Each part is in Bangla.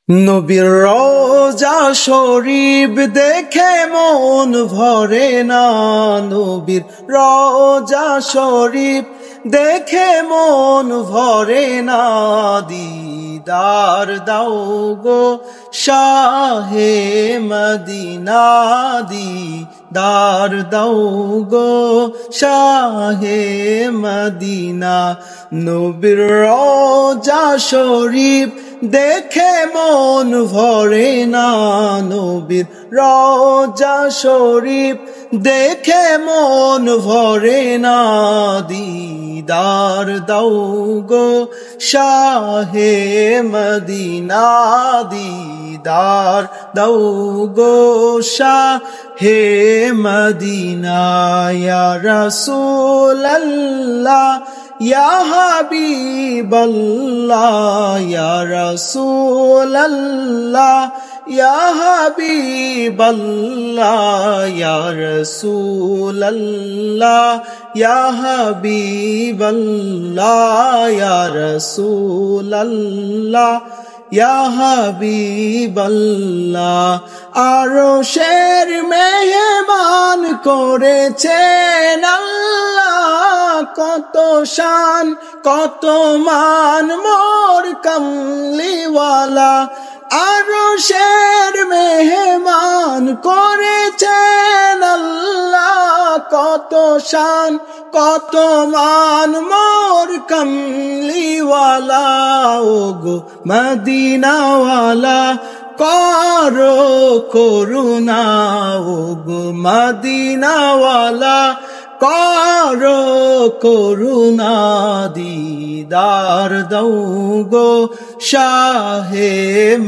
নবীর রওজা শরীফ দেখে মন ভরে না। নবীর রওজা শরীফ দেখে মন ভরে না। দিদার দাও গো শাহে মদিনা, দিদার দাও গো শাহে মদিনা। নবীর রওজা শরীফ দেখে মন ভরে না। নবীর রওজা শরীফ দেখে মন ভরে না। দিদার দাও গো শাহে মদিনা, দিদার দাও গো শাহে মদিনা। ইয়া রাসূলুল্লাহ ইয়া হাবিবাল্লাহ, ইয়া রাসূলুল্লাহ ইয়া হাবিবাল্লাহ, ইয়া রাসূলুল্লাহ ইয়া হাবিবাল্লাহ, ইয়া রাসূলুল্লাহ ইয়া হাবিবাল্লাহ। আরশের মেহমান করেছেন আল্লাহ, কত শান কত মান মোর কামলিওয়ালা। আরশের মেহমান করেছেন আল্লাহ, কত শান কত মান মোর কামলিওয়ালা। ওগো মদিনাওয়ালা করো করুণা, ওগো মদিনাওয়ালা করো করুণা। দিদার দাও গো শাহে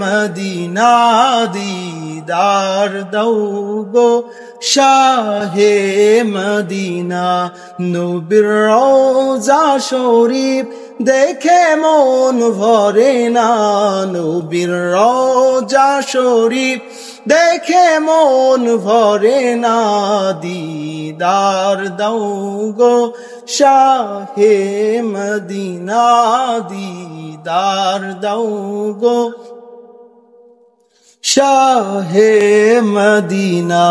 মদিনা, দিদার দাও গো শাহে মদিনা। নবীর রওজা শরীফ দেখে মন ভরে না। নবীর রওজা শরীফ দেখে মন ভরে না। দিদার দাও গো শাহে মদিনা, দিদার দাও গো শাহে মদিনা।